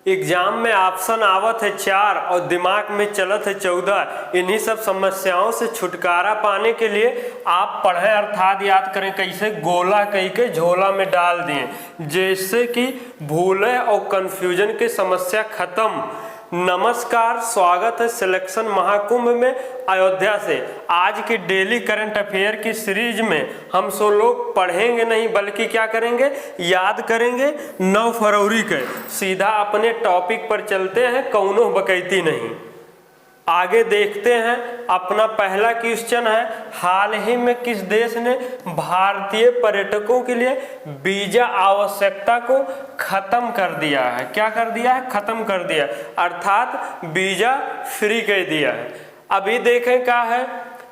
Exam में option आवत है 4 और दिमाग में चलत है 14। इन्हीं सब समस्याओं से छुटकारा पाने के लिए आप पढ़ें अर्थात याद करें कैसे गोला कई के झोला में डाल दिए, जैसे कि भूले और कंफ्यूजन की समस्या खत्म। नमस्कार, स्वागत है सिलेक्शन महाकुंभ में अयोध्या से। आज की डेली करंट अफेयर की सीरीज में हम सो लोग पढ़ेंगे नहीं बल्कि क्या करेंगे, याद करेंगे 9 फरवरी के। सीधा अपने टॉपिक पर चलते हैं, कौनो बकैती नहीं। आगे देखते हैं। अपना पहला क्वेश्चन है, हाल ही में किस देश ने भारतीय पर्यटकों के लिए वीजा आवश्यकता को खत्म कर दिया है? क्या कर दिया है? खत्म कर दिया, अर्थात वीजा फ्री कर दिया है। अभी देखें क्या है,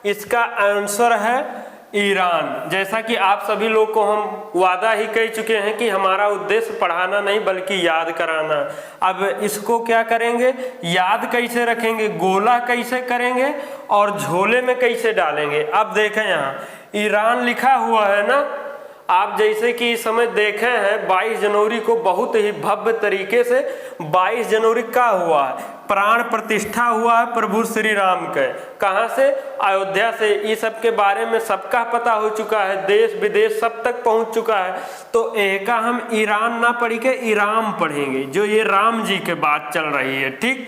इसका आंसर है ईरान। जैसा कि आप सभी लोग को हम वादा ही कह चुके हैं कि हमारा उद्देश्य पढ़ाना नहीं बल्कि याद कराना। अब इसको क्या करेंगे, याद कैसे रखेंगे, गोला कैसे करेंगे और झोले में कैसे डालेंगे। अब देखें यहाँ ईरान लिखा हुआ है ना, आप जैसे कि इस समय देखे हैं 22 जनवरी को बहुत ही भव्य तरीके से 22 जनवरी का हुआ है, प्राण प्रतिष्ठा हुआ है प्रभु श्री राम के। कहाँ से? अयोध्या से। इस सब के बारे में सबका पता हो चुका है, देश विदेश सब तक पहुंच चुका है। तो एक हम ईरान ना पढ़ के ईराम पढ़ेंगे, जो ये राम जी के बात चल रही है। ठीक,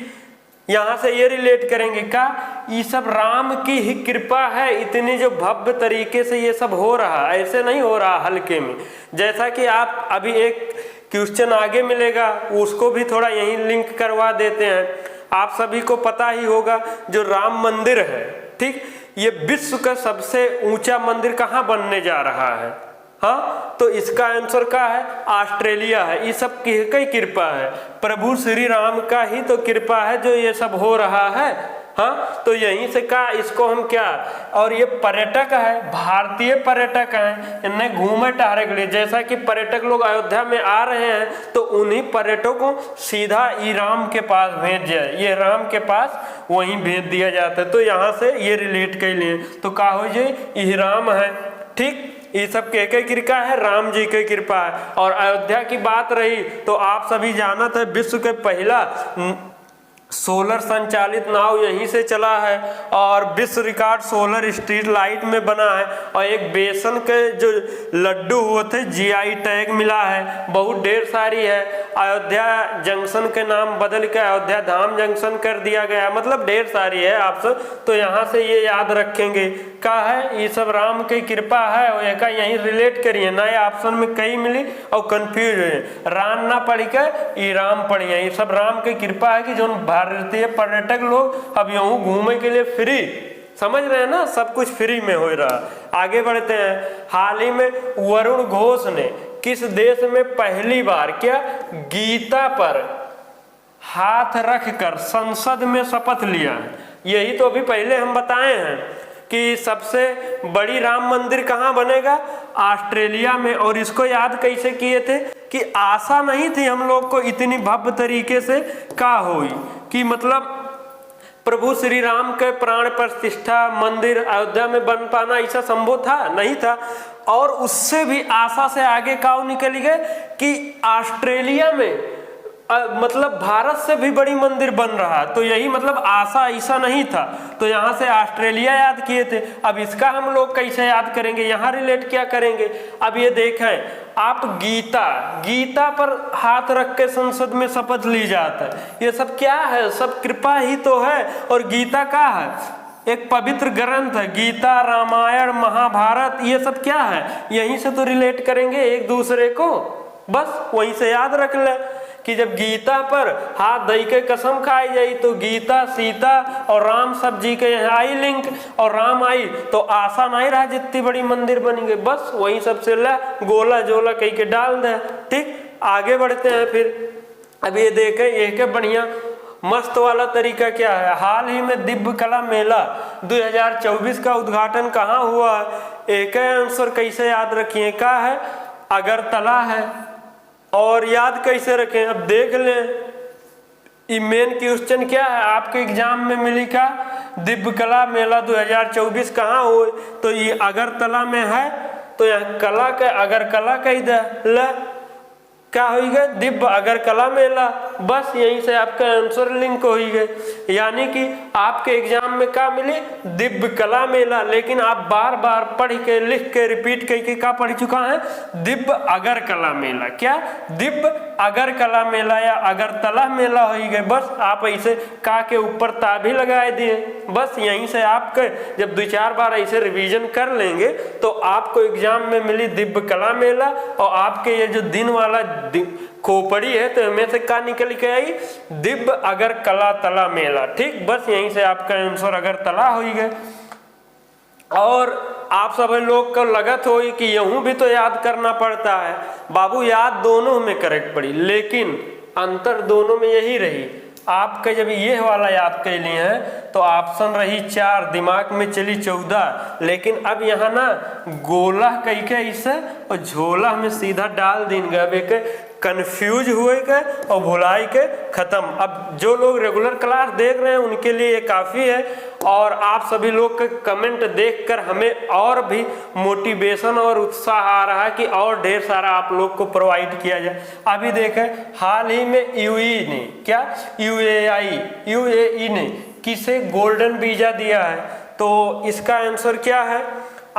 यहाँ से ये रिलेट करेंगे क्या, ये सब राम की ही कृपा है, इतनी जो भव्य तरीके से ये सब हो रहा, ऐसे नहीं हो रहा हल्के में। जैसा कि आप अभी एक क्वेश्चन आगे मिलेगा, उसको भी थोड़ा यहीं लिंक करवा देते हैं। आप सभी को पता ही होगा जो राम मंदिर है, ठीक, ये विश्व का सबसे ऊंचा मंदिर कहाँ बनने जा रहा है? हाँ, तो इसका आंसर क्या है? ऑस्ट्रेलिया है। ये सब किसकी कृपा है? प्रभु श्री राम का ही तो कृपा है जो ये सब हो रहा है। हाँ, तो यहीं से का इसको हम क्या, और ये पर्यटक है, भारतीय पर्यटक हैं, इन्हें घूमे टहरे के लिए। जैसा कि पर्यटक लोग अयोध्या में आ रहे हैं तो उन्हीं पर्यटकों को सीधा ईराम के पास भेज जाए, ये राम के पास वहीं भेज दिया जाता है। तो यहाँ से ये रिलेट कर लिए तो का हो जाए, ईराम है। ठीक, ये सब के कृपा है, राम जी की कृपा है। और अयोध्या की बात रही तो आप सभी जानते हैं विश्व के पहला सोलर संचालित नाव यहीं से चला है और विश्व रिकॉर्ड सोलर स्ट्रीट लाइट में बना है। और एक बेसन के जो लड्डू हुए थे जीआई टैग मिला है, बहुत ढेर सारी है। अयोध्या जंक्शन के नाम बदल के अयोध्या धाम जंक्शन कर दिया गया, मतलब ढेर सारी है आप सब। तो यहाँ से ये याद रखेंगे क्या है, ये सब राम की कृपा है और एक यहीं रिलेट करिए। नए ऑप्शन में कई मिली और कंफ्यूज हुए, राम ना पढ़ के ईराम पढ़िए। ये सब राम की कृपा है कि जो भारतीय पर्यटक लोग अब यूं घूमने के लिए फ्री, समझ रहे हैं ना, सब कुछ फ्री में हो रहा। आगे बढ़ते हैं। हाल ही में वरुण घोष ने किस देश में पहली बार क्या गीता पर हाथ रखकर संसद में शपथ लिया है? यही तो अभी पहले हम बताए हैं कि सबसे बड़ी राम मंदिर कहाँ बनेगा? ऑस्ट्रेलिया में। और इसको याद कैसे किए थे कि आशा नहीं थी हम लोग को इतनी भव्य तरीके से का हुई, कि मतलब प्रभु श्री राम के प्राण प्रतिष्ठा मंदिर अयोध्या में बन पाना ऐसा संभव था? नहीं था। और उससे भी आशा से आगे का निकल गए कि ऑस्ट्रेलिया में मतलब भारत से भी बड़ी मंदिर बन रहा। तो यही मतलब आशा ऐसा नहीं था, तो यहाँ से ऑस्ट्रेलिया याद किए थे। अब इसका हम लोग कैसे याद करेंगे, यहाँ रिलेट क्या करेंगे? अब ये देखें आप, गीता पर हाथ रख के संसद में शपथ ली जाता है, ये सब क्या है? सब कृपा ही तो है। और गीता क्या है? एक पवित्र ग्रंथ है। गीता, रामायण, महाभारत, ये सब क्या है? यहीं से तो रिलेट करेंगे एक दूसरे को, बस वहीं से याद रख ले कि जब गीता पर हाथ दई के कसम खाई जाई तो गीता, सीता और राम सब जी के यहाँ आई लिंक, और राम आई तो आशा नहीं रहा जितनी बड़ी मंदिर बन गई, बस वही सबसे ला गोला जोला कही के डाल दे। ठीक, आगे बढ़ते हैं फिर। अब ये देखें एक बढ़िया मस्त वाला तरीका क्या है। हाल ही में दिव्य कला मेला 2024 का उद्घाटन कहाँ हुआ है? एक आंसर कैसे याद रखिए, क्या है? अगरतला है। और याद कैसे रखें, अब देख लें। मेन क्वेश्चन क्या है आपके एग्जाम में मिली का, दिव्य कला मेला 2024 कहाँ हुए? तो ये अगरतला में है, तो यहाँ कला के अगर कला कही दे, क्या होगा? दिव्य अगर कला मेला। बस यहीं से आपका आंसर लिंक हो ही गए। यानी कि आपके एग्जाम में क्या मिले, दिव्य कला मेला, लेकिन आप बार बार पढ़ के लिख के रिपीट करके क्या पढ़ चुका है, दिव्य अगर कला मेला। क्या, दिव्य अगर कला मेला या अगरतला मेला हो ही गए। बस आप ऐसे का के ऊपर ता भी लगाए दिए। बस यहीं से आपके जब 2-4 बार ऐसे रिवीजन कर लेंगे तो आपको एग्जाम में मिली दिव्य कला मेला, और आपके ये जो दिन वाला खोपड़ी है तो इनमें से क्या निकल के आई, दिव्य अगर कला तला मेला। ठीक, बस यहीं से आपका आंसर अगर तला हो ही गए। और आप सभी लोग को लगत हो कि यूं भी तो याद करना पड़ता है। बाबू याद दोनों में करेक्ट पड़ी, लेकिन अंतर दोनों में यही रही, आपका जब ये वाला याद कर लिए हैं तो ऑप्शन रही 4, दिमाग में चली 14, लेकिन अब यहाँ ना गोला कई के इसे और झोला में सीधा डाल देंगे। अब एक कंफ्यूज हुए के और भुलाई के खत्म। अब जो लोग रेगुलर क्लास देख रहे हैं उनके लिए ये काफ़ी है, और आप सभी लोग के कमेंट देखकर हमें और भी मोटिवेशन और उत्साह आ रहा है कि और ढेर सारा आप लोग को प्रोवाइड किया जाए। अभी देखें हाल ही में यूएई ने क्या, यूएई ने किसे गोल्डन वीजा दिया है, तो इसका आंसर क्या है,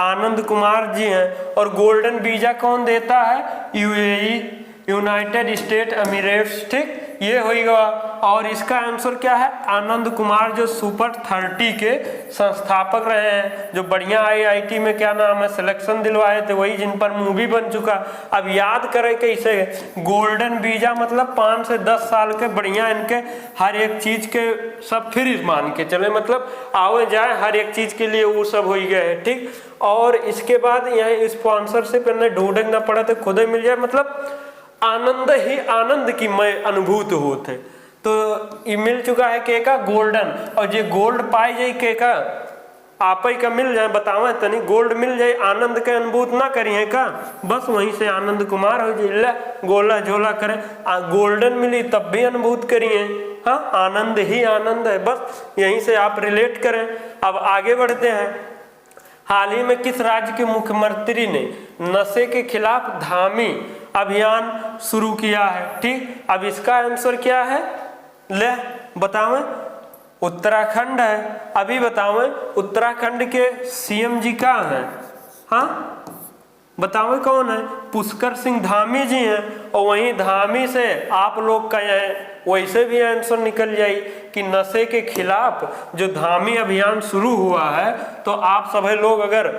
आनंद कुमार जी हैं। और गोल्डन वीजा कौन देता है, यूएई, यूनाइटेड स्टेट एमिरेट्स। ठीक, ये होगा। और इसका आंसर क्या है, आनंद कुमार, जो सुपर 30 के संस्थापक रहे हैं, जो बढ़िया आईआईटी में क्या नाम है सिलेक्शन दिलवाए थे, वही जिन पर मूवी बन चुका। अब याद करें कैसे, गोल्डन वीजा मतलब 5 से 10 साल के बढ़िया, इनके हर एक चीज के सब फ्री मान के चले, मतलब आवे जाए हर एक चीज के लिए वो सब हो ही गए है। ठीक, और इसके बाद यहाँ स्पॉन्सरशिप ढूंढना पड़ा तो खुद ही मिल जाए, मतलब आनंद ही आनंद की मैं अनुभूत होते। तो ये मिल चुका है के का गोल्डन, और ये गोल्ड पाई जाए के का आप ही का मिल जाए, बतावे तनी गोल्ड मिल जाए, आनंद के अनुभूत ना करिए का, बस वहीं से आनंद कुमार हो जाए, गोला झोला करे, गोल्डन मिली तब भी अनुभूत करिए। हाँ, आनंद ही आनंद है, बस यहीं से आप रिलेट करें। अब आगे बढ़ते हैं। हाल ही में किस राज्य के मुख्यमंत्री ने नशे के खिलाफ धामी अभियान शुरू किया है। ठीक, अब इसका आंसर क्या है, ले बतावें, उत्तराखंड है। अभी बतावें उत्तराखंड के सीएम जी कहाँ हैं, हाँ बतावें कौन है, पुष्कर सिंह धामी जी हैं। और वहीं धामी से आप लोग का यहाँ वैसे भी आंसर निकल जाए कि नशे के खिलाफ जो धामी अभियान शुरू हुआ है, तो आप सभी लोग अगर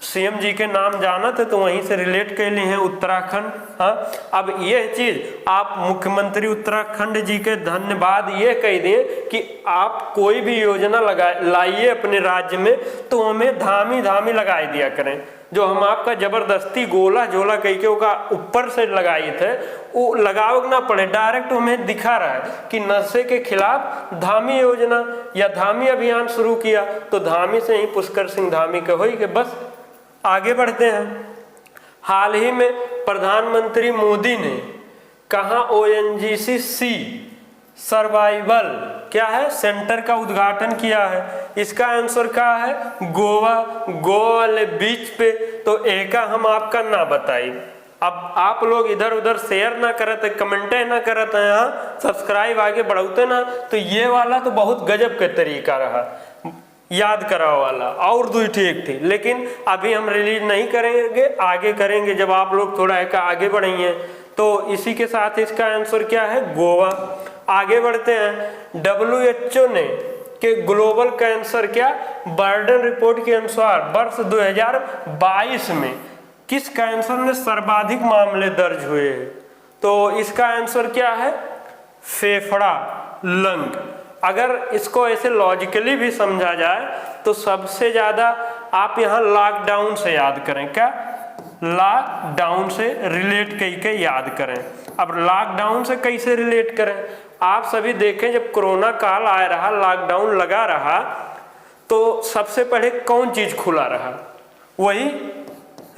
सीएम जी के नाम जाना थे तो वहीं से रिलेट कर लिए हैं उत्तराखंड। हाँ, अब यह चीज आप मुख्यमंत्री उत्तराखंड जी के धन्यवाद ये कह दें कि आप कोई भी योजना लाइए अपने राज्य में तो हमें धामी धामी लगाई दिया करें। जो हम आपका जबरदस्ती गोला झोला कह के ऊपर से लगाए थे वो लगाओ ना पड़े, डायरेक्ट हमें दिखा रहा है कि नशे के खिलाफ धामी योजना या धामी अभियान शुरू किया, तो धामी से ही पुष्कर सिंह धामी का हो कि बस। आगे बढ़ते हैं। हाल ही में प्रधानमंत्री मोदी ने कहाँ ONGC सर्वाइवल क्या है सेंटर का उद्घाटन किया है। इसका आंसर क्या है, गोवा वाले बीच पे। तो एका हम आपका ना बताई। अब आप लोग इधर उधर शेयर ना करते, कमेंटे ना करते, यहाँ सब्सक्राइब आगे बढ़ाते ना, तो ये वाला तो बहुत गजब के तरीका रहा याद कराओ वाला, और 2 ठीक थी, लेकिन अभी हम रिलीज नहीं करेंगे, आगे करेंगे जब आप लोग थोड़ा एक आगे बढ़ेंगे। तो इसी के साथ इसका आंसर क्या है, गोवा। आगे बढ़ते हैं। WHO ने के ग्लोबल कैंसर क्या बर्डन रिपोर्ट के अनुसार वर्ष 2022 में किस कैंसर में सर्वाधिक मामले दर्ज हुए हैं। तो इसका आंसर क्या है, फेफड़ा, लंग। अगर इसको ऐसे लॉजिकली भी समझा जाए तो सबसे ज्यादा आप यहाँ लॉकडाउन से याद करें, क्या लॉकडाउन से रिलेट करके याद करें। अब लॉकडाउन से कैसे रिलेट करें, आप सभी देखें जब कोरोना काल आया रहा, लॉकडाउन लगा रहा, तो सबसे पहले कौन चीज खुला रहा, वही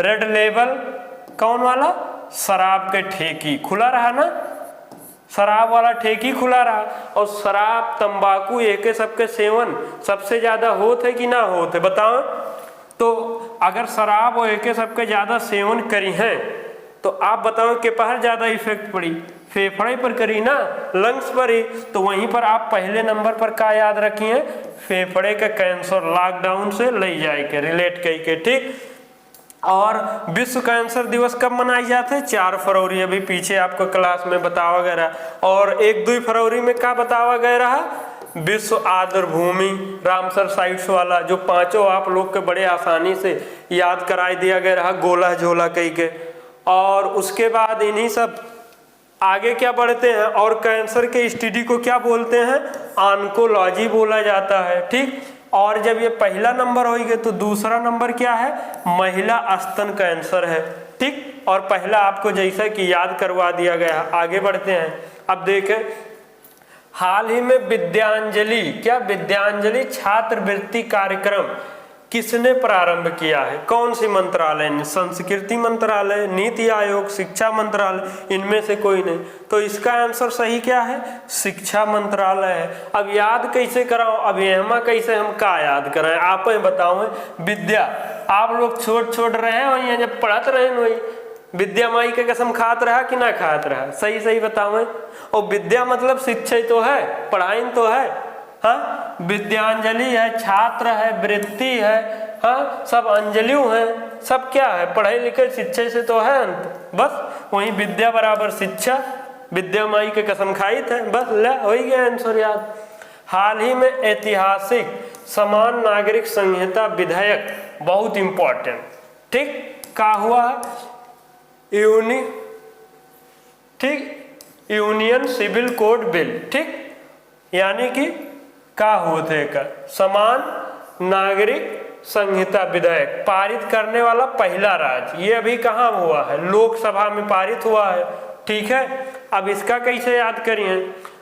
रेड लेबल कौन वाला, शराब के ठेकी खुला रहा ना, शराब वाला ठेकी खुला रहा। और शराब तंबाकू एक सबके सेवन सबसे ज्यादा होते कि ना होते बताओ। तो अगर शराब और एक सबके ज्यादा सेवन करी है तो आप बताओ कि पर ज्यादा इफेक्ट पड़ी, फेफड़े पर करी ना, लंग्स पर ही, तो वहीं पर आप पहले नंबर पर का याद रखिए, फेफड़े का कैंसर लॉकडाउन से ले जाए के रिलेट कई के, ठीक। और विश्व कैंसर दिवस कब मनाई जाते हैं? 4 फरवरी, अभी पीछे आपको क्लास में बतावा गया रहा। और 1-2 फरवरी में क्या बतावा गया रहा? विश्व आर्द्र भूमि रामसर साइट्स वाला, जो पांचों आप लोग के बड़े आसानी से याद कराई दिया गया रहा, गोला झोला कई के। और उसके बाद इन्हीं सब आगे क्या बढ़ते हैं, और कैंसर के स्टडी को क्या बोलते हैं? ऑन्कोलॉजी बोला जाता है, ठीक। और जब ये पहला नंबर होगा तो दूसरा नंबर क्या है? महिला स्तन कैंसर है, ठीक। और पहला आपको जैसा कि याद करवा दिया गया। आगे बढ़ते हैं। अब देखें, हाल ही में विद्यांजलि, क्या विद्यांजलि छात्रवृत्ति कार्यक्रम किसने प्रारंभ किया है? कौन सी मंत्रालय ने? संस्कृति मंत्रालय, नीति आयोग, शिक्षा मंत्रालय, इनमें से कोई नहीं। तो इसका आंसर सही क्या है? शिक्षा मंत्रालय है। अब याद कैसे कराओ? अब यहाँ कैसे हम का याद कराएं? आप ही बताओ। विद्या, आप लोग छोड़ रहे हैं जब पढ़त रहे वही विद्या माई के कसम खात रहा कि ना खात रहा? सही सही बताओ। और विद्या मतलब शिक्षा तो है, पढ़ाई तो है। हाँ, विद्यांजलि है, छात्र है, वृत्ति है, हाँ, सब अंजलियों है, सब क्या है? पढ़े लिखे शिक्षा से तो है अंत। बस वही विद्या बराबर शिक्षा, विद्या माई के कसम खाई थे, बस ले हो ही गया आंसर याद। हाल ही में ऐतिहासिक समान नागरिक संहिता विधेयक, बहुत इंपॉर्टेंट, ठीक, का हुआ? यूनियन सिविल कोड बिल, ठीक। यानी कि का होते का समान नागरिक संहिता विधेयक पारित करने वाला पहला राज्य, ये अभी कहाँ हुआ है? लोकसभा में पारित हुआ है, ठीक है। अब इसका कैसे याद करिए?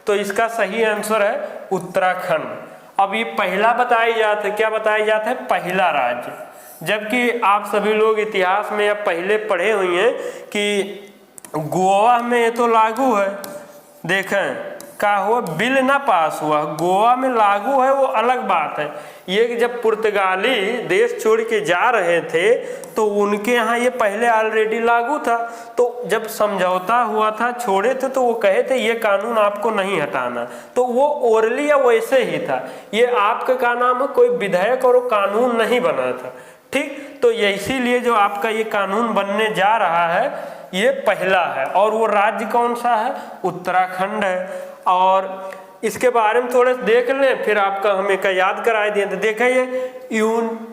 तो इसका सही आंसर है उत्तराखंड। अब ये पहला बताया जाता है, क्या बताया जाता है? पहला राज्य। जबकि आप सभी लोग इतिहास में अब पहले पढ़े हुए हैं कि गोवा में ये तो लागू है। देखें का हुआ, बिल ना पास हुआ, गोवा में लागू है, वो अलग बात है। ये जब पुर्तगाली देश छोड़ के जा रहे थे तो उनके यहाँ ये पहले ऑलरेडी लागू था। तो जब समझौता हुआ था, छोड़े थे, तो वो कहे थे ये कानून आपको नहीं हटाना, तो वो ओरली या वैसे ही था। ये आपका का नाम है, कोई विधेयक और कानून नहीं बना था, ठीक। तो इसीलिए जो आपका ये कानून बनने जा रहा है ये पहला है। और वो राज्य कौन सा है? उत्तराखंड है। और इसके बारे में थोड़े देख लें, फिर आपका हमें का याद कराए दिए। तो देखिए,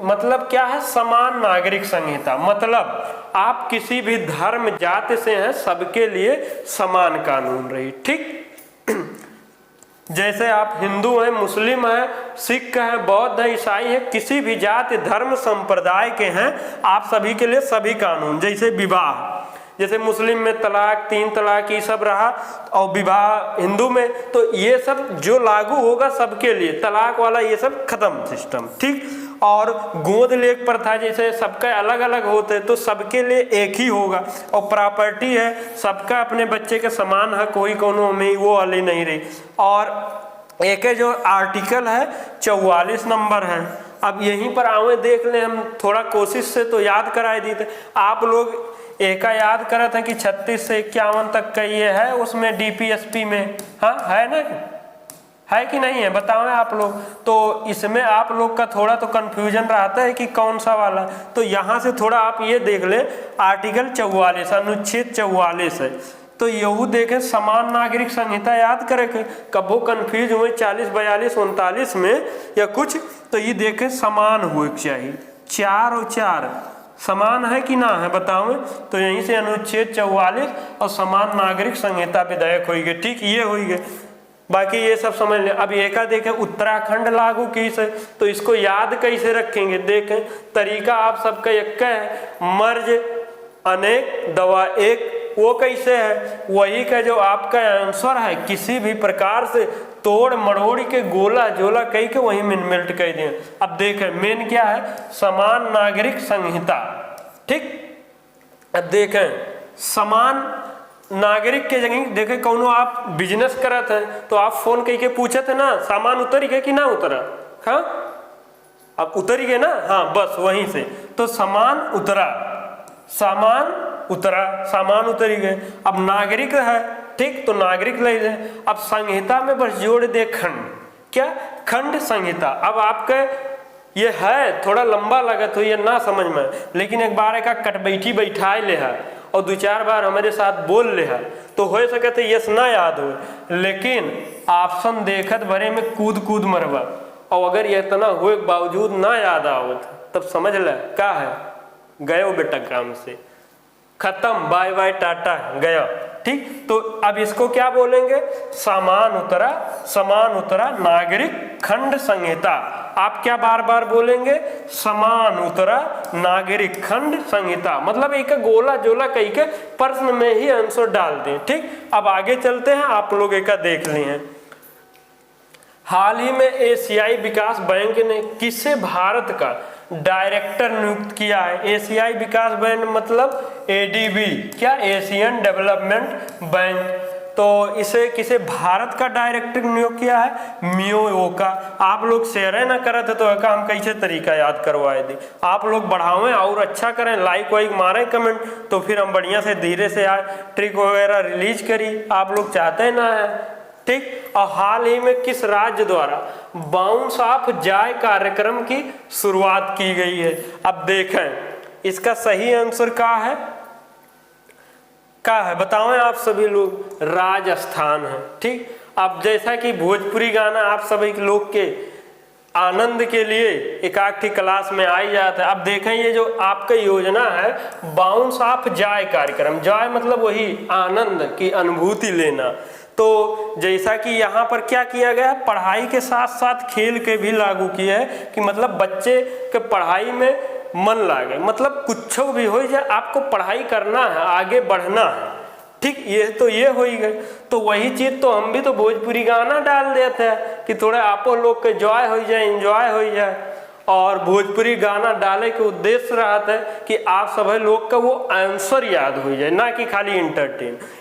मतलब क्या है? समान नागरिक संहिता, मतलब आप किसी भी धर्म जाति से हैं, सबके लिए समान कानून रही, ठीक। जैसे आप हिंदू हैं, मुस्लिम हैं, सिख हैं, बौद्ध हैं, ईसाई हैं, किसी भी जाति धर्म संप्रदाय के हैं, आप सभी के लिए सभी कानून। जैसे विवाह, जैसे मुस्लिम में तलाक, 3 तलाक ये सब रहा, और विवाह हिंदू में, तो ये सब जो लागू होगा सबके लिए, तलाक वाला ये सब खत्म सिस्टम, ठीक। और गोद लेख प्रथा जैसे सबका अलग अलग होते हैं, तो सबके लिए एक ही होगा। और प्रॉपर्टी है, सबका अपने बच्चे के समान हक, कोई कोनो में वो वाली नहीं रही। और एक जो आर्टिकल है 44 नंबर है। अब यहीं पर आवे देख लें, हम थोड़ा कोशिश से तो याद कराए दी थे आप लोग। एक याद करा था कि 36 से 51 तक का ये है, उसमें डीपीएसपी में, हाँ है ना, है कि नहीं है? बताओ आप लोग। तो इसमें आप लोग का थोड़ा तो कंफ्यूजन रहता है कि कौन सा वाला, तो यहाँ से थोड़ा आप ये देख लें, आर्टिकल 44, अनुच्छेद 44 है। तो यहू देखें, समान नागरिक संहिता याद करें, कब वो कन्फ्यूज हुए 40, 42, 39 में या कुछ, तो ये देखें समान हुए चाहिए, 4 और 4 समान है कि ना है? बताओ। तो यहीं से अनुच्छेद 44 और समान नागरिक संहिता विधेयक हो गए, ठीक, ये हो गए। बाकी ये सब समझ लें। अब एक देखें, उत्तराखंड लागू किस है, तो इसको याद कैसे रखेंगे? देखें, तरीका आप सबका एक है, मर्ज अनेक दवा एक, वो कैसे है? वही का जो आपका आंसर है, किसी भी प्रकार से तोड़ मड़ोड़ के गोला झोला कह के वही में मेल्ट कर दें। अब देखें, मेन क्या है? समान नागरिक संहिता, ठीक। अब देखें, समान नागरिक के जगह देखें, कौनो आप बिजनेस करत हैं तो आप फोन कह के पूछे थे ना, सामान उतरी गए कि ना उतरा? हाँ, अब उतरी गए ना, हाँ, बस वहीं से। तो समान उतरा, सामान उतरा, सामान उतरी गए। अब नागरिक है, ठीक, तो नागरिक ले लें। अब संहिता में बस जोड़ दे खंड, क्या खंड संहिता। अब आपके ये है थोड़ा लंबा लगा तो ये ना समझ में, लेकिन एक बार एक कटबैठी बैठाए ले है और 2-4 बार हमारे साथ बोल ले है तो हो सके थे यस ना याद हो, लेकिन ऑप्शन देखत भरे में कूद कूद मरवा, और अगर ये इतना हुए के बावजूद ना याद आवत तब समझ ले क्या है, गयो बेटा काम से, खत्म, बाय बाय टाटा, गया। ठीक, तो अब इसको क्या बोलेंगे, समान उत्तरा नागरिक खंड संहिता। आप क्या बार बार बोलेंगे, समान उत्तरा नागरिक खंड संहिता, मतलब एक गोला जोला कही के प्रश्न में ही आंसर डाल दें। ठीक, अब आगे चलते हैं, आप लोग एक देख लिए हैं। हाल ही में एशियाई विकास बैंक ने किसे भारत का डायरेक्टर नियुक्त किया है। एशियाई विकास बैंक मतलब एडीबी, क्या एशियन डेवलपमेंट बैंक, तो इसे किसे भारत का डायरेक्टर नियुक्त किया है, मियोका। आप लोग शेयर ना करते तो हम कैसे तरीका याद करवाए दी, आप लोग बढ़ावें और अच्छा करें, लाइक वाइक मारें कमेंट, तो फिर हम बढ़िया से धीरे से ट्रिक वगैरह रिलीज करी, आप लोग चाहते ना है। ठीक, और हाल ही में किस राज्य द्वारा बाउंस ऑफ जाय कार्यक्रम की शुरुआत की गई है। अब देखें इसका सही आंसर क्या है, बताओ आप सभी लोग, राजस्थान है। ठीक, अब जैसा कि भोजपुरी गाना आप सभी लोग के आनंद के लिए एक आखिरी क्लास में आई जाता है। अब देखें ये जो आपका योजना है बाउंस ऑफ जाय कार्यक्रम, जाय मतलब वही आनंद की अनुभूति लेना, तो जैसा कि यहाँ पर क्या किया गया, पढ़ाई के साथ साथ खेल के भी लागू किया है कि मतलब बच्चे के पढ़ाई में मन लागे, मतलब कुछ भी हो जाए आपको पढ़ाई करना है, आगे बढ़ना है। ठीक, ये हो ही गए, तो वही चीज तो हम भी तो भोजपुरी गाना डाल देते हैं कि थोड़ा आपो लोग के जॉय हो जाए, इंजॉय हो जाए, और भोजपुरी गाना डाले के उद्देश्य रहता है कि आप सभी लोग का वो आंसर याद हो जाए, ना कि खाली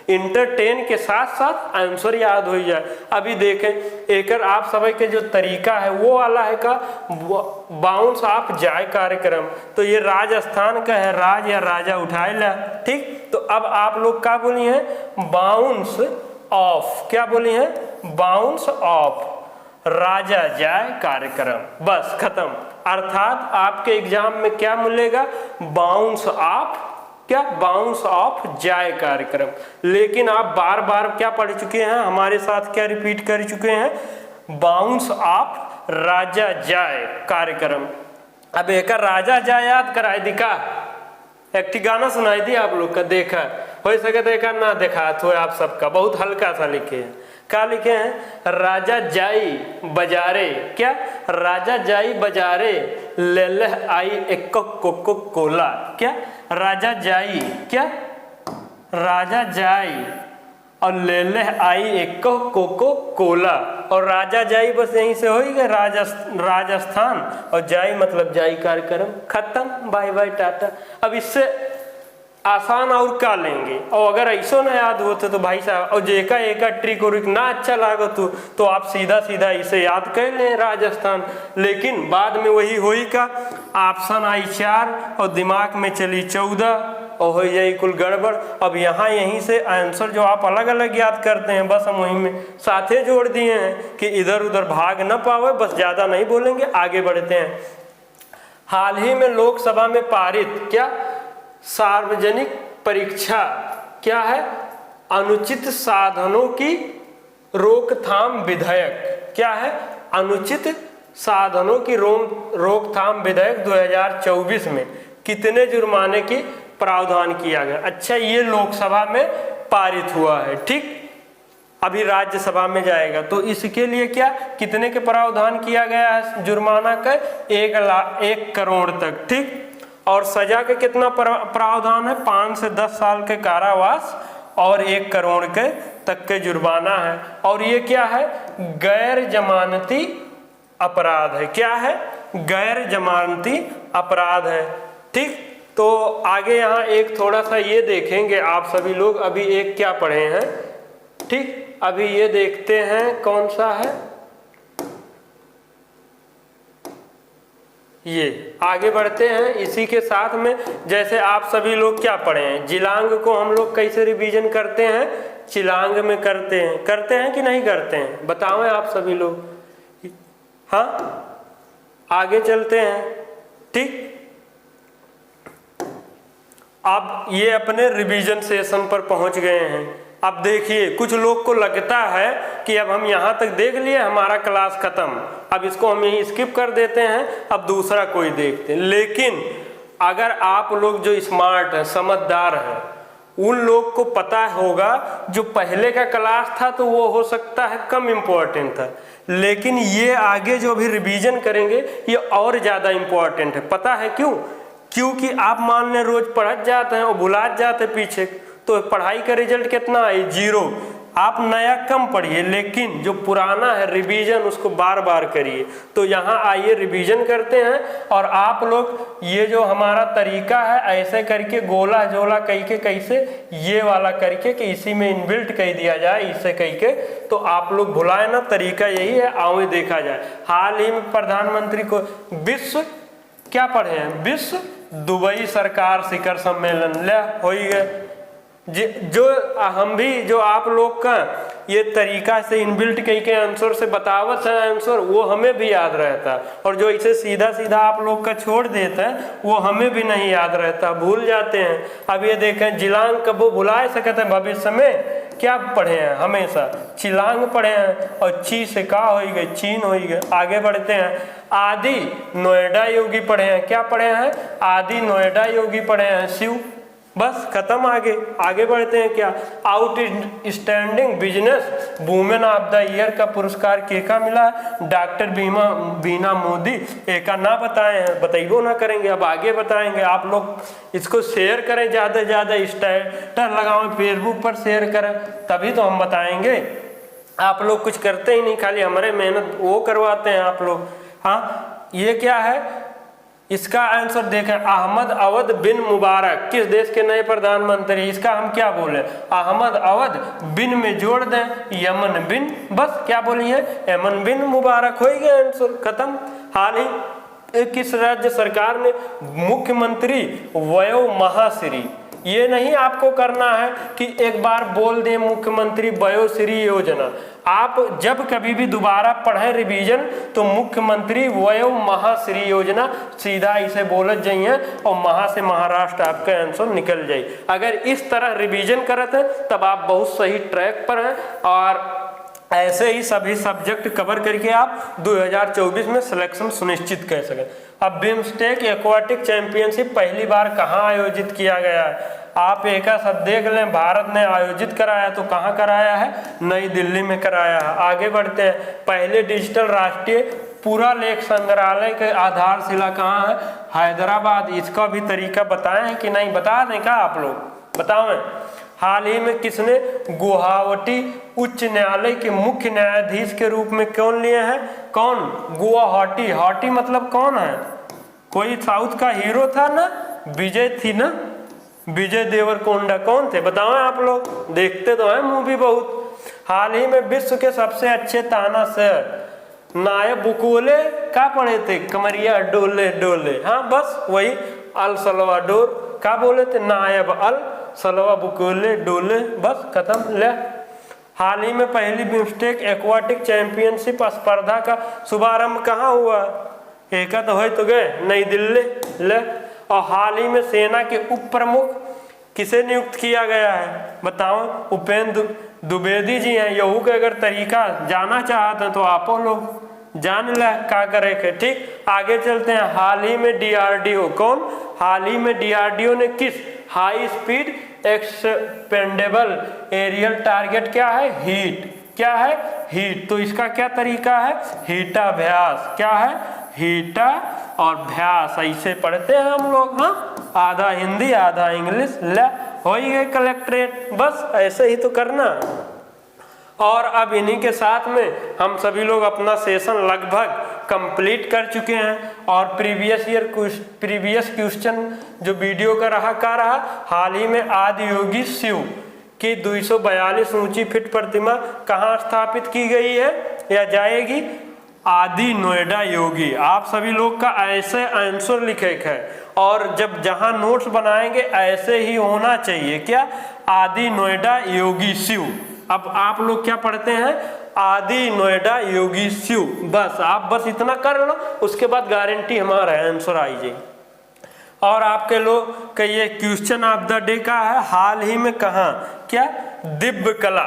इंटरटेन के साथ साथ आंसर याद हो जाए। अभी देखें एक आप सभी के जो तरीका है वो वाला है का बाउंस ऑफ जाय कार्यक्रम, तो ये राजस्थान का है, राज या राजा उठाए ला। ठीक, तो अब आप लोग क्या बोली हैं, बाउंस ऑफ, क्या बोली हैं, बाउंस ऑफ राजा जाय कार्यक्रम, बस खत्म। अर्थात आपके एग्जाम में क्या मिलेगा, बाउंस ऑफ, क्या बाउंस ऑफ जाय कार्यक्रम। लेकिन आप बार बार क्या पढ़ चुके हैं, हमारे साथ क्या रिपीट कर चुके हैं, बाउंस ऑफ राजा जाय कार्यक्रम। अब एक राजा जाय याद कराई दी का, एक गाना सुनाई दी आप लोग का, देखा हो सके तो एक ना देखा तो आप सबका, बहुत हल्का सा लिखे हैं, क्या लिखे हैं, राजा जाई बजारे, क्या राजा जाई बजारे ले ले आई एक कोको कोला, क्या राजा जाई, क्या राजा जाई और ले ले आई एक कोको कोला, और राजा जाई बस यहीं से हो ही गए, राजस्थान, और जाई मतलब जाई कार्यक्रम, खत्म, बाय बाय टाटा। अब इससे आसान और क्या लेंगे, और अगर ऐसा ना याद होते तो भाई साहब, और जेका एक ट्रिक और ना अच्छा लागो तो आप सीधा सीधा इसे याद कर लें राजस्थान, लेकिन बाद में वही होई का ऑप्शन आई 4 और दिमाग में चली 14 और हो जाए कुल गड़बड़। अब यहाँ यहीं से आंसर जो आप अलग अलग याद करते हैं बस हम वहीं में साथे जोड़ दिए हैं कि इधर उधर भाग न पावे, बस ज़्यादा नहीं बोलेंगे, आगे बढ़ते हैं। हाल ही में लोकसभा में पारित क्या सार्वजनिक परीक्षा, क्या है, अनुचित साधनों की रोकथाम विधेयक, क्या है, अनुचित साधनों की रोकथाम विधेयक 2024 में कितने जुर्माने की प्रावधान किया गया। अच्छा, ये लोकसभा में पारित हुआ है, ठीक, अभी राज्यसभा में जाएगा, तो इसके लिए क्या कितने के प्रावधान किया गया है, जुर्माना का 1 करोड़ तक, ठीक, और सजा के कितना प्रावधान है, 5 से 10 साल के कारावास और 1 करोड़ के तक के जुर्माना है। और ये क्या है, गैर जमानती अपराध है, क्या है, गैर जमानती अपराध है, ठीक। तो आगे यहाँ एक थोड़ा सा ये देखेंगे आप सभी लोग, अभी एक क्या पढ़े हैं, ठीक, अभी ये देखते हैं कौन सा है, ये आगे बढ़ते हैं। इसी के साथ में जैसे आप सभी लोग क्या पढ़े हैं, जिलांग को हम लोग कैसे रिवीजन करते हैं, चिलांग में करते हैं कि नहीं करते हैं? बताओ आप सभी लोग। हाँ, आगे चलते हैं। ठीक, अब ये अपने रिवीजन सेशन पर पहुंच गए हैं। अब देखिए, कुछ लोग को लगता है कि अब हम यहाँ तक देख लिए, हमारा क्लास खत्म, अब इसको हम यहीं स्किप कर देते हैं, अब दूसरा कोई देखते हैं। लेकिन अगर आप लोग जो स्मार्ट हैं, समझदार हैं, उन लोग को पता होगा जो पहले का क्लास था तो वो हो सकता है कम इम्पोर्टेंट था, लेकिन ये आगे जो भी रिवीजन करेंगे ये और ज़्यादा इम्पोर्टेंट है। पता है क्यों? क्योंकि आप मान लें रोज पढ़ जाते हैं और भुला जाते हैं पीछे, तो पढ़ाई का रिजल्ट कितना है? 0। आप नया कम पढ़िए, लेकिन जो पुराना है रिवीजन उसको बार बार करिए। तो यहाँ आइए रिवीजन करते हैं, और आप लोग ये जो हमारा तरीका है ऐसे करके गोला जोला कह के कैसे ये वाला करके कि इसी में इनबिल्ट कह दिया जाए, इसे कह के, तो आप लोग भुलाए ना, तरीका यही है। आओ देखा जाए, हाल ही में प्रधानमंत्री को विश्व क्या पढ़े हैं? विश्व दुबई सरकार शिखर सम्मेलन ले हो गए। जो हम भी जो आप लोग का ये तरीका से इनबिल्ट कई के आंसर से बतावत है आंसर, वो हमें भी याद रहता, और जो इसे सीधा सीधा आप लोग का छोड़ देते हैं वो हमें भी नहीं याद रहता, भूल जाते हैं। अब ये देखें, जिलांग कबो भुला सकते हैं भविष्य में? क्या पढ़े हैं? हमेशा चिलांग पढ़े हैं, और ची से का हो गए? चीन हो गए। आगे बढ़ते हैं, आदि नोएडा योगी पढ़े हैं। क्या पढ़े हैं? आदि नोएडा योगी पढ़े हैं। शिव, बस खत्म। आगे बढ़ते हैं, क्या outstanding business women of the year का पुरस्कार केका मिला? डॉक्टर बीना मोदी। एका ना बताए हैं, बताइबो ना करेंगे, अब आगे बताएंगे। आप लोग इसको शेयर करें, ज़्यादा से ज़्यादा स्टेटस लगाओ, फेसबुक पर शेयर करें, तभी तो हम बताएंगे। आप लोग कुछ करते ही नहीं, खाली हमारे मेहनत वो करवाते हैं आप लोग। हाँ, ये क्या है? इसका आंसर देखें, अहमद अवध बिन मुबारक किस देश के नए प्रधानमंत्री? इसका हम क्या बोले? अहमद अवध बिन में जोड़ दें यमन बिन, बस क्या बोलिए? यमन बिन मुबारक हो गया आंसर, खत्म। हाल ही किस राज्य सरकार ने मुख्यमंत्री वयो महाश्री, ये नहीं आपको करना है कि एक बार बोल दें मुख्यमंत्री वयोश्री योजना। आप जब कभी भी दोबारा पढ़ें रिवीजन तो मुख्यमंत्री वयो महाश्री योजना सीधा इसे बोलत जाइए, और महा से महाराष्ट्र आपका आंसर निकल जाए। अगर इस तरह रिवीजन करते हैं तब आप बहुत सही ट्रैक पर हैं, और ऐसे ही सभी सब्जेक्ट कवर करके आप 2024 में सिलेक्शन सुनिश्चित कर सकें। अब बिम्स्टेक एक्वाटिक चैंपियनशिप पहली बार कहाँ आयोजित किया गया है? आप एक सब देख लें, भारत ने आयोजित कराया तो कहाँ कराया है? नई दिल्ली में कराया है। आगे बढ़ते हैं, पहले डिजिटल राष्ट्रीय पुरालेख संग्रहालय के आधारशिला कहाँ है? हैदराबाद। इसका भी तरीका बताएं हैं कि नहीं? बता दें क्या आप लोग? बताओ। हाल ही में किसने गुवाहाटी उच्च न्यायालय के मुख्य न्यायाधीश के रूप में कौन लिए हैं? कौन? गुवाहाटी। हाटी मतलब कौन है? कोई साउथ का हीरो था ना, विजय थी ना, विजय देवरकोंडा। कौन थे? बताओ आप लोग, देखते तो हैं मूवी बहुत। हाल ही में विश्व के सबसे अच्छे तानाशाह नायब बुकोले का पढ़े थे? कमरिया डोले डोले। हाँ, बस वही अल सल्वाडोर का बोले थे, नायब अल सलवा बुकोले डोले, बस खत्म। ले, हाल ही में पहली बिम्स्टेक एक्वाटिक चैंपियनशिप स्पर्धा का शुभारंभ कहाँ हुआ? एक तो हो तो गए नई दिल्ली। ले, और हाल ही में सेना के उप प्रमुख किसे नियुक्त किया गया है? बताओ। उपेंद्र द्विवेदी जी हैं। यहू का अगर तरीका जाना चाहते हैं तो आप लोग जान ले क्या करे के। ठीक, आगे चलते हैं। हाल ही में डीआरडीओ, कौन? हाल ही में डीआरडीओ ने किस high speed expendable aerial target क्या है? हीट। क्या है? हीट। तो इसका क्या तरीका है? हीटाभ्यास। क्या है? हीटा और भ्यास, ऐसे पढ़ते हैं हम लोग। हाँ, आधा हिंदी आधा इंग्लिश। ले, हो ही गए कलेक्ट्रेट, बस ऐसे ही तो करना। और अब इन्हीं के साथ में हम सभी लोग अपना सेशन लगभग कंप्लीट कर चुके हैं, और प्रीवियस क्वेश्चन जो वीडियो का रहा हाल ही में आदि योगी शिव की 242 ऊंची फिट प्रतिमा कहाँ स्थापित की गई है या जाएगी? आदि नोएडा योगी। आप सभी लोग का ऐसे आंसर लिखे है और जब जहां नोट्स बनाएंगे ऐसे ही होना चाहिए। क्या? आदि नोएडा योगी शिव। अब आप लोग क्या पढ़ते हैं? आदि नोएडा योगी शिव। बस आप बस इतना कर लो, उसके बाद गारंटी हमारा आंसर आई जाएगी। और आपके लोग का ये क्वेश्चन ऑफ द डे का है, हाल ही में कहाँ क्या दिव्य कला,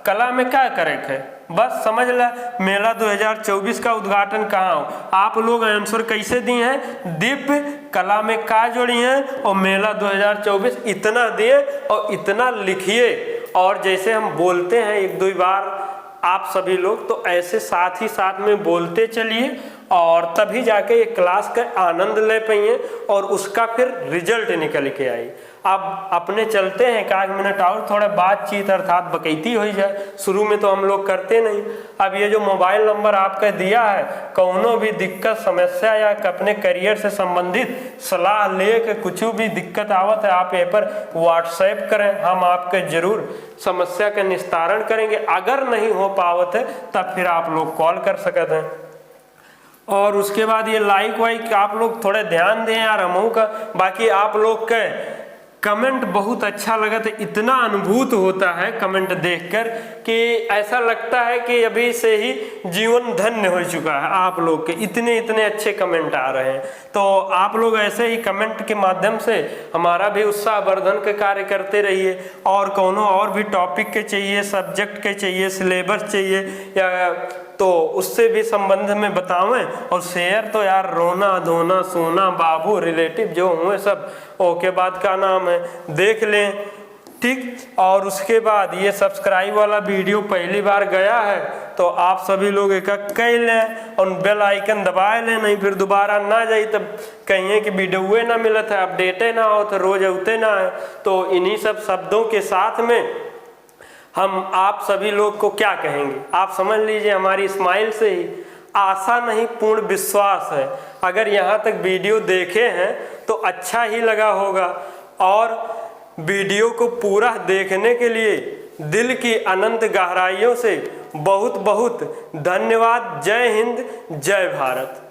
कला में क्या करेक्ट है? बस समझ ला, मेला 2024 का उद्घाटन कहाँ हो। आप लोग आंसर कैसे दिए हैं? दिव्य कला में का जोड़ी है और मेला 2024 इतना दिए और इतना लिखिए। और जैसे हम बोलते हैं एक दो बार आप सभी लोग, तो ऐसे साथ ही साथ में बोलते चलिए और तभी जाके ये क्लास का आनंद ले पाइए और उसका फिर रिजल्ट निकल के आई। अब अपने चलते हैं, 1 मिनट और थोड़ा बातचीत अर्थात बकैती हो जाए। शुरू में तो हम लोग करते नहीं। अब ये जो मोबाइल नंबर आपका दिया है, कौनो भी दिक्कत समस्या या अपने करियर से संबंधित सलाह ले के कुछ भी दिक्कत आवत है, आप ये पर व्हाट्सएप करें, हम आपके जरूर समस्या का निस्तारण करेंगे। अगर नहीं हो पावत है तब फिर आप लोग कॉल कर सकते हैं। और उसके बाद ये लाइक वाइक आप लोग थोड़े ध्यान दें यार हमहू का। बाकी आप लोग के कमेंट बहुत अच्छा लगा, तो इतना अनुभूत होता है कमेंट देखकर कि ऐसा लगता है कि अभी से ही जीवन धन्य हो चुका है। आप लोग के इतने इतने अच्छे कमेंट आ रहे हैं, तो आप लोग ऐसे ही कमेंट के माध्यम से हमारा भी उत्साहवर्धन के कार्य करते रहिए। और कोनो और भी टॉपिक के चाहिए, सब्जेक्ट के चाहिए, सिलेबस चाहिए या तो उससे भी संबंध में बतावें। और शेयर तो यार रोना धोना सोना बाबू रिलेटिव जो हुए सब ओके बाद का नाम है, देख लें, ठीक। और उसके बाद ये सब्सक्राइब वाला वीडियो पहली बार गया है तो आप सभी लोग एक कह लें और बेल आइकन दबा लें, नहीं फिर दोबारा ना जाए तब कहिए कि वीडियो ना मिलत है, अपडेटे ना हो तो रोज उते ना है। तो इन्हीं सब शब्दों के साथ में हम आप सभी लोग को क्या कहेंगे, आप समझ लीजिए हमारी स्माइल से ही आशा नहीं पूर्ण विश्वास है। अगर यहाँ तक वीडियो देखे हैं तो अच्छा ही लगा होगा। और वीडियो को पूरा देखने के लिए दिल की अनंत गहराइयों से बहुत बहुत धन्यवाद। जय हिंद, जय भारत।